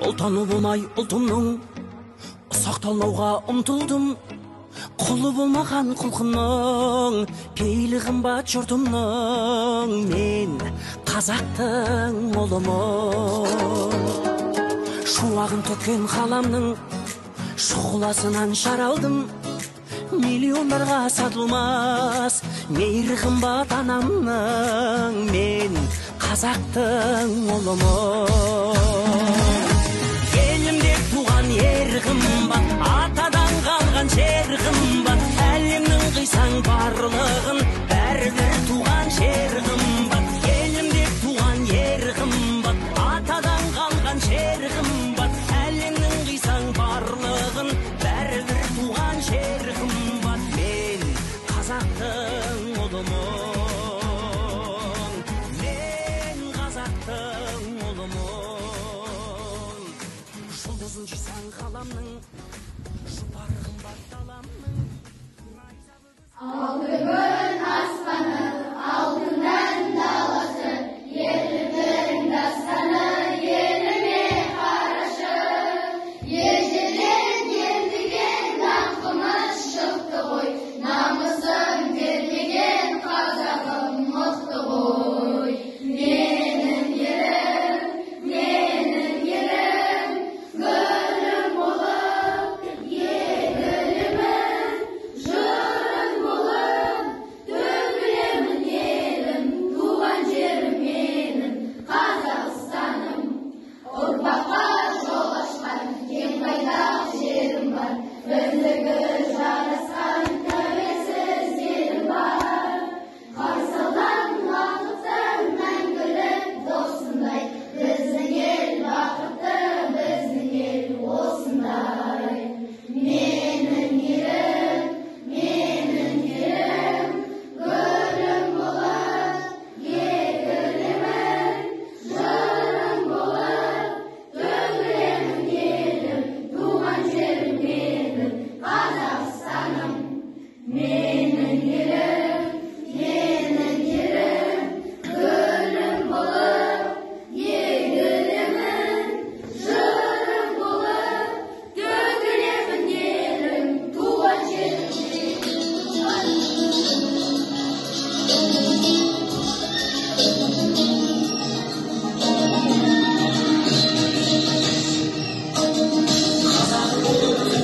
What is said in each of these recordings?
Ұлтаны болмай ұлтымның сақталмауға ұмтылдым. Құлы болмаған құлқынның пейілі қымбат жұртымның. Мен қазақтың ұлымын. Шуағын төккен қаламның шұғыласынан жаралдым. Миллиондарға сатылмас мейірі қымбат анамның. Мен қазақтың ұлымын. Елімде туған ер қымбат, атадан қалған жер қымбат. Әлемнің қисаң барлығын бәрібір туған жер қымбат. Елімде туған ер қымбат, атадан қалған жер қымбат. Әлемнің қисаң барлығын бәрібір туған жер қымбат. Мен қазақтың ұлымын. Мен қазақтың ұлымын. Жұлдызын жисаң қаламның, жұпары қымбат даламның. Алтын аспаны, алтыннан даласы, ерліктің дастаны, еліме қарашы. Ежелден ертіген даңқымыз шықты ғой, намысын бермеген қазағым мықты ғой. Менің ерім, гүлім болып, егілімін, жырым болып, төгілемін елім, туған жерім менің, Қазақстаным. Ұрпаққа жол ашқан кең байтақ жерім бар, бірлігі жарасқан тәуелсіз елім бар. Қарсы алған уақыттың мәңгілік досындай, біздің ел бақытты, біздің ел осындай. Менің ерім, гүлім болып, егілемін, жырым болып, төгілемін елім, туған жерім менің, Қазақстаным. Менің ерім, гүлім болып, егілемін, жырым болып, төгілемін елім, туған жерім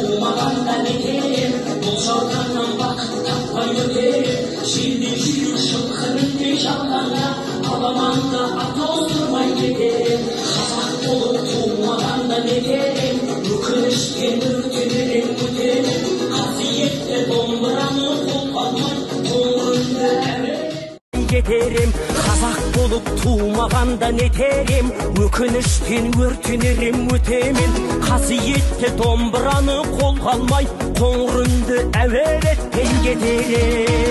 Туғанда мекенем, бұл жауданнан бақыт таппай өтем. Желде жүйрік жылқынындай жалғанда, аламанды атоздырмай кетем. Қазақ болып туғанда мекенем, өкініштен өртенерем өтемін. Қасиетті домбыраны қолға алмай, көңілді әуен кетерем. Қазақ болып тумағанда нетерем, өкініштен өртенерем өтемін. Қасиетті домбыраны қолға алмай, қоңыр үнді әуелеттен кетерем.